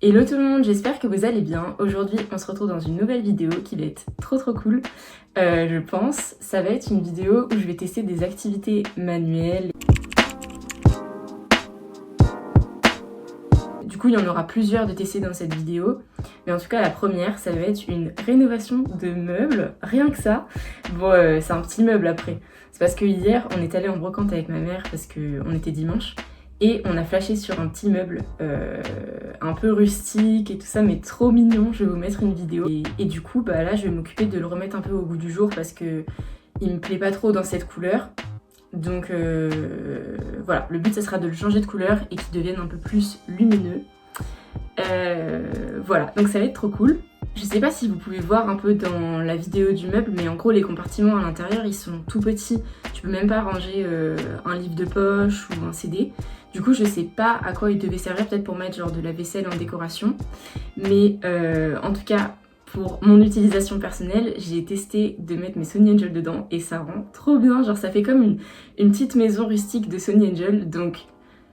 Hello tout le monde, j'espère que vous allez bien. Aujourd'hui, on se retrouve dans une nouvelle vidéo qui va être trop cool. Je pense, ça va être une vidéo où je vais tester des activités manuelles. Du coup, il y en aura plusieurs de tester dans cette vidéo. Mais en tout cas, la première, ça va être une rénovation de meubles. Rien que ça. Bon, c'est un petit meuble après. C'est parce que hier, on est allé en brocante avec ma mère parce qu'on était dimanche. Et on a flashé sur un petit meuble un peu rustique et tout ça, mais trop mignon. Je vais vous mettre une vidéo. Et du coup, bah là, je vais m'occuper de le remettre un peu au goût du jour parce que il me plaît pas trop dans cette couleur. Donc voilà, le but, ça sera de le changer de couleur et qu'il devienne un peu plus lumineux. Voilà, donc ça va être trop cool. Je sais pas si vous pouvez voir un peu dans la vidéo du meuble, mais en gros les compartiments à l'intérieur ils sont tout petits. Tu peux même pas ranger un livre de poche ou un CD. Du coup je sais pas à quoi il devait servir, peut-être pour mettre genre de la vaisselle en décoration. Mais en tout cas pour mon utilisation personnelle, j'ai testé de mettre mes Sony Angel dedans et ça rend trop bien. Genre ça fait comme une petite maison rustique de Sony Angel. Donc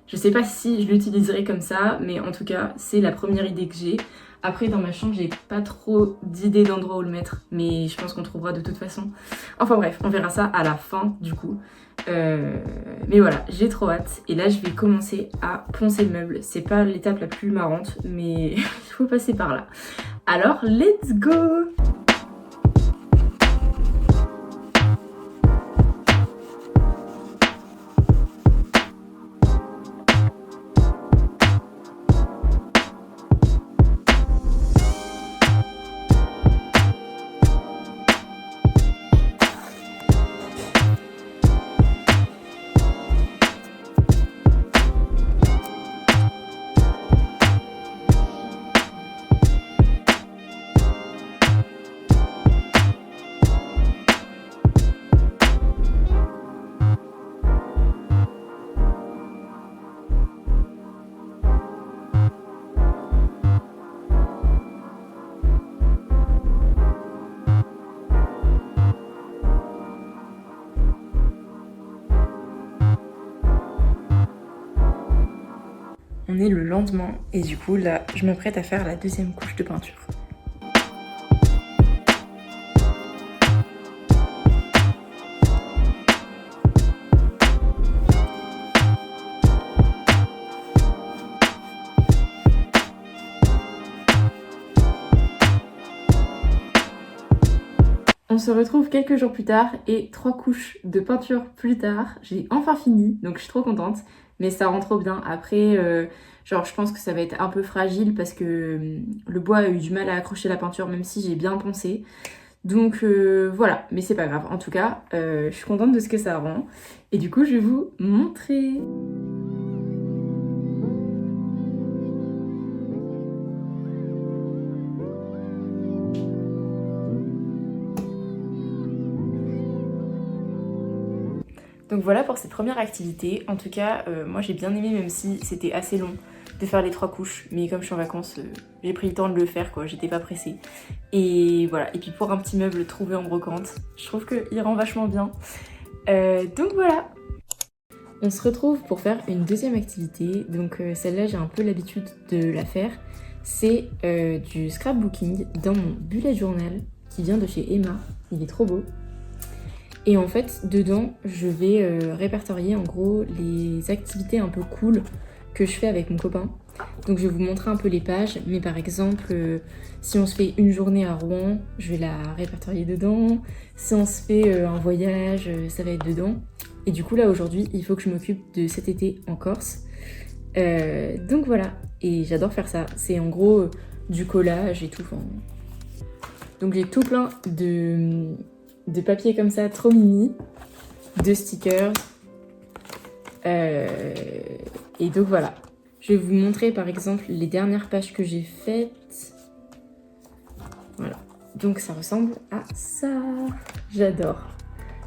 je sais pas si je l'utiliserai comme ça, mais en tout cas c'est la première idée que j'ai. Après, dans ma chambre, j'ai pas trop d'idées d'endroits où le mettre, mais je pense qu'on trouvera de toute façon. Enfin bref, on verra ça à la fin du coup. Mais voilà, j'ai trop hâte. Et là, je vais commencer à poncer le meuble. C'est pas l'étape la plus marrante, mais il faut passer par là. Alors, let's go! On est le lendemain et du coup là je m'apprête à faire la deuxième couche de peinture. On se retrouve quelques jours plus tard et 3 couches de peinture plus tard, j'ai enfin fini, donc je suis trop contente, mais ça rend trop bien. Après, genre je pense que ça va être un peu fragile parce que le bois a eu du mal à accrocher la peinture même si j'ai bien poncé. Donc voilà, mais c'est pas grave. En tout cas, je suis contente de ce que ça rend. Et du coup, je vais vous montrer. Donc voilà pour cette première activité. En tout cas, moi j'ai bien aimé même si c'était assez long de faire les 3 couches. Mais comme je suis en vacances, j'ai pris le temps de le faire quoi, j'étais pas pressée. Et voilà, et puis pour un petit meuble trouvé en brocante, je trouve qu'il rend vachement bien. Donc voilà. On se retrouve pour faire une deuxième activité. Donc celle-là j'ai un peu l'habitude de la faire. C'est du scrapbooking dans mon bullet journal qui vient de chez Emma. Il est trop beau. Et en fait, dedans, je vais répertorier en gros les activités un peu cool que je fais avec mon copain. Donc je vais vous montrer un peu les pages, mais par exemple, si on se fait une journée à Rouen, je vais la répertorier dedans. Si on se fait un voyage, ça va être dedans. Et du coup là aujourd'hui, il faut que je m'occupe de cet été en Corse. Donc voilà, et j'adore faire ça. C'est en gros du collage et tout. Donc j'ai tout plein de papier comme ça, trop mini, de stickers. Et donc voilà. Je vais vous montrer par exemple les dernières pages que j'ai faites. Voilà. Donc ça ressemble à ça. J'adore.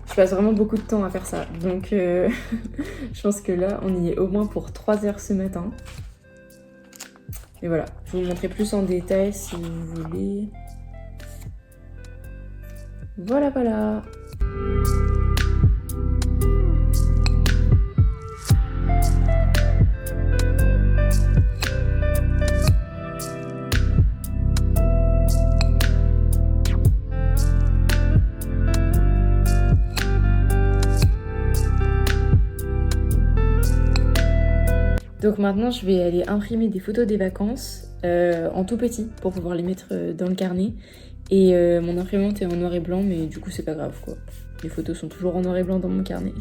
Je passe vraiment beaucoup de temps à faire ça. Donc je pense que là, on y est au moins pour 3 heures ce matin. Et voilà. Je vais vous montrer plus en détail si vous voulez. Voilà, voilà. Donc maintenant je vais aller imprimer des photos des vacances en tout petit pour pouvoir les mettre dans le carnet. Et mon imprimante est en noir et blanc, mais du coup c'est pas grave quoi. Les photos sont toujours en noir et blanc dans mon carnet.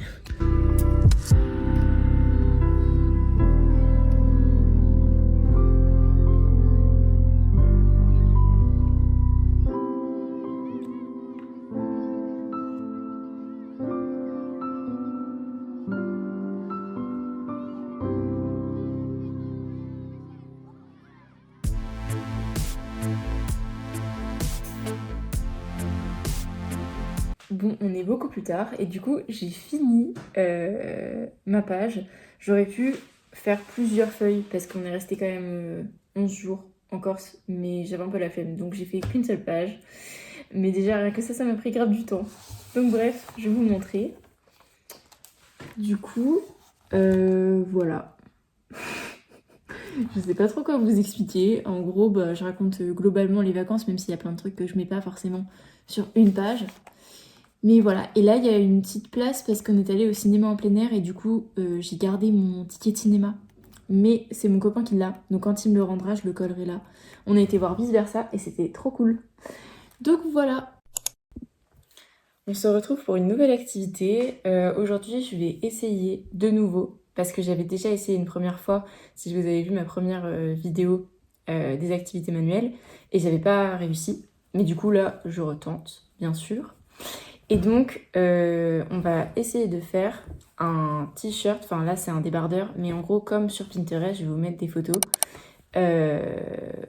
Bon, on est beaucoup plus tard et du coup j'ai fini ma page. J'aurais pu faire plusieurs feuilles parce qu'on est resté quand même 11 jours en Corse, mais j'avais un peu la flemme, donc j'ai fait qu'une seule page. Mais déjà rien que ça m'a pris grave du temps. Donc bref, je vais vous montrer. Du coup, voilà. Je sais pas trop quoi vous expliquer. En gros, bah, je raconte globalement les vacances, même s'il y a plein de trucs que je mets pas forcément sur une page. Mais voilà, et là il y a une petite place parce qu'on est allé au cinéma en plein air et du coup j'ai gardé mon ticket de cinéma. Mais c'est mon copain qui l'a, donc quand il me le rendra, je le collerai là. On a été voir Vice Versa et c'était trop cool. Donc voilà. On se retrouve pour une nouvelle activité. Aujourd'hui je vais essayer de nouveau, parce que j'avais déjà essayé une première fois, si vous avez vu ma première vidéo des activités manuelles, et j'avais pas réussi. Mais du coup là je retente, bien sûr. Et donc, on va essayer de faire un t-shirt, enfin là c'est un débardeur, mais en gros comme sur Pinterest, je vais vous mettre des photos.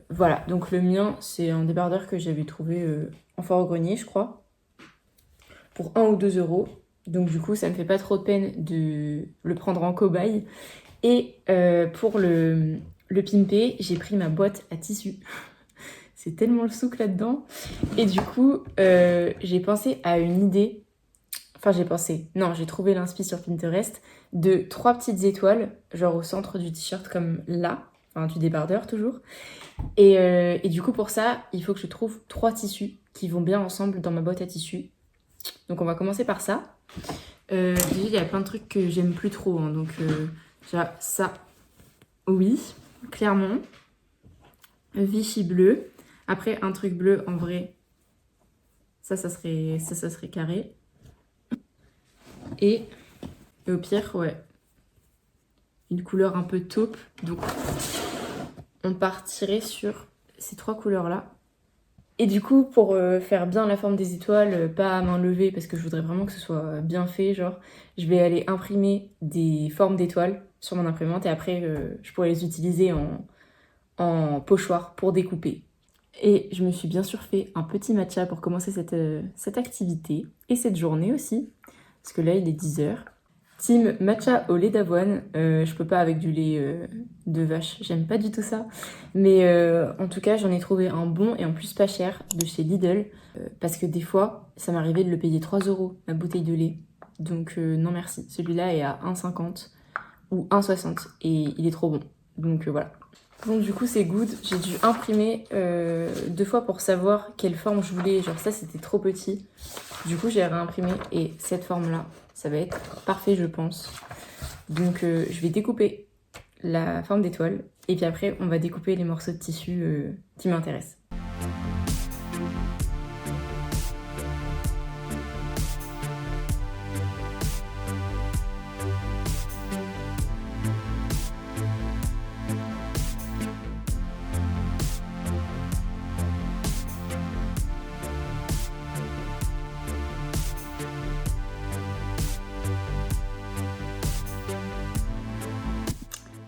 Voilà, donc le mien c'est un débardeur que j'avais trouvé en foire au grenier je crois, pour 1 ou 2 euros. Donc du coup ça me fait pas trop de peine de le prendre en cobaye. Et pour le pimper, j'ai pris ma boîte à tissu. C'est tellement le souk là-dedans. Et du coup, j'ai pensé à une idée. Enfin, j'ai trouvé l'inspi sur Pinterest de 3 petites étoiles, genre au centre du t-shirt, comme là. Enfin, du débardeur, toujours. Et du coup, pour ça, il faut que je trouve 3 tissus qui vont bien ensemble dans ma boîte à tissus. Donc, on va commencer par ça. Déjà, il y a plein de trucs que j'aime plus trop. Hein, donc, déjà, ça, oui, clairement. Vichy bleu. Après, un truc bleu, en vrai, ça serait carré. Et au pire, ouais, une couleur un peu taupe. Donc, on partirait sur ces 3 couleurs-là. Et du coup, pour faire bien la forme des étoiles, pas à main levée, parce que je voudrais vraiment que ce soit bien fait, genre, je vais aller imprimer des formes d'étoiles sur mon imprimante et après, je pourrais les utiliser en pochoir pour découper. Et je me suis bien sûr fait un petit matcha pour commencer cette activité et cette journée aussi, parce que là il est 10h. Team matcha au lait d'avoine, je peux pas avec du lait de vache, j'aime pas du tout ça. Mais en tout cas j'en ai trouvé un bon et en plus pas cher de chez Lidl, parce que des fois ça m'arrivait de le payer 3 euros la bouteille de lait. Donc non merci, celui-là est à 1,50 ou 1,60 et il est trop bon. Donc voilà. Donc du coup c'est good, j'ai dû imprimer 2 fois pour savoir quelle forme je voulais, genre ça c'était trop petit. Du coup j'ai réimprimé et cette forme là, ça va être parfait je pense. Donc je vais découper la forme d'étoile et puis après on va découper les morceaux de tissu qui m'intéressent.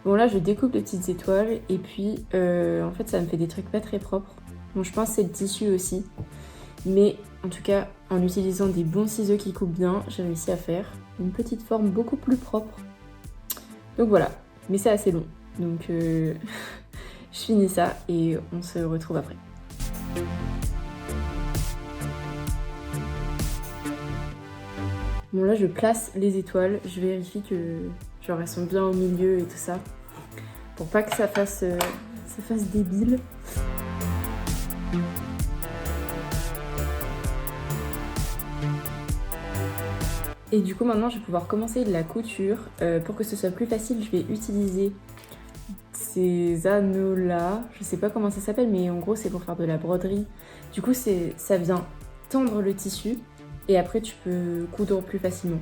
Bon là je découpe les petites étoiles et puis en fait ça me fait des trucs pas très propres. Bon je pense que c'est le tissu aussi. Mais en tout cas en utilisant des bons ciseaux qui coupent bien, j'ai réussi à faire une petite forme beaucoup plus propre. Donc voilà, mais c'est assez long. Donc je finis ça et on se retrouve après. Bon là je place les étoiles, je vérifie que genre elles sont bien au milieu et tout ça. Pour pas que ça fasse débile. Et du coup maintenant je vais pouvoir commencer la couture. Pour que ce soit plus facile, je vais utiliser ces anneaux là, je sais pas comment ça s'appelle mais en gros c'est pour faire de la broderie. Du coup ça vient tendre le tissu et après tu peux coudre plus facilement.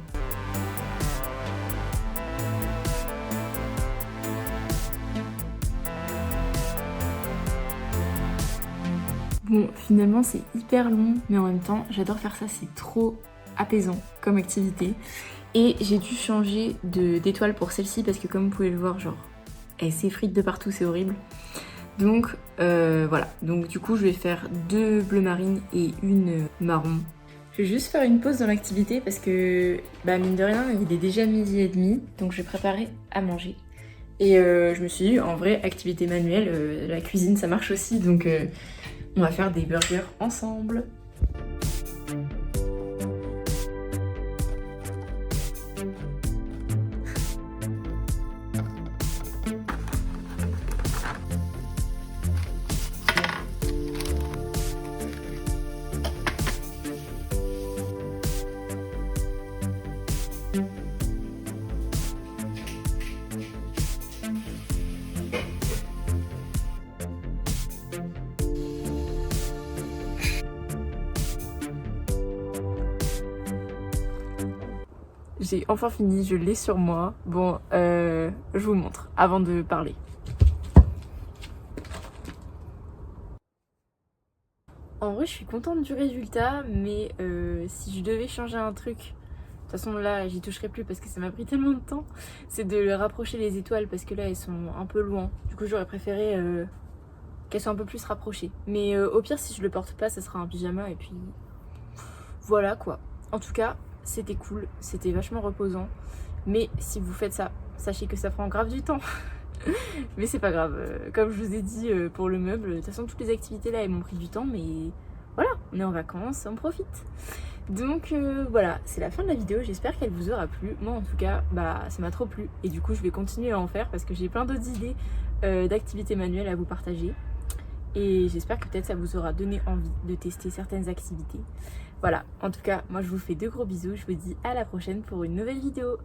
Bon, finalement c'est hyper long, mais en même temps j'adore faire ça, c'est trop apaisant comme activité. Et j'ai dû changer d'étoile pour celle-ci parce que comme vous pouvez le voir, genre, elle s'effrite de partout, c'est horrible. Donc voilà, donc du coup je vais faire 2 bleu marine et une marron. Je vais juste faire une pause dans l'activité parce que, bah mine de rien, il est déjà 12h30, donc je vais préparer à manger. Et je me suis dit, en vrai, activité manuelle, la cuisine ça marche aussi, donc on va faire des burgers ensemble. J'ai enfin fini, je l'ai sur moi. Bon, je vous montre avant de parler. En vrai, je suis contente du résultat, mais si je devais changer un truc, de toute façon là, j'y toucherai plus parce que ça m'a pris tellement de temps, c'est de rapprocher les étoiles parce que là, elles sont un peu loin. Du coup, j'aurais préféré qu'elles soient un peu plus rapprochées. Mais au pire, si je le porte pas, ça sera un pyjama et puis voilà quoi. En tout cas, c'était cool, c'était vachement reposant. Mais si vous faites ça, sachez que ça prend grave du temps. Mais c'est pas grave, comme je vous ai dit pour le meuble, de toute façon toutes les activités là elles m'ont pris du temps, mais voilà, on est en vacances, on profite. Donc voilà, c'est la fin de la vidéo, j'espère qu'elle vous aura plu. Moi en tout cas, bah ça m'a trop plu et du coup je vais continuer à en faire parce que j'ai plein d'autres idées d'activités manuelles à vous partager. Et j'espère que peut-être ça vous aura donné envie de tester certaines activités. Voilà, en tout cas, moi je vous fais de gros bisous, je vous dis à la prochaine pour une nouvelle vidéo.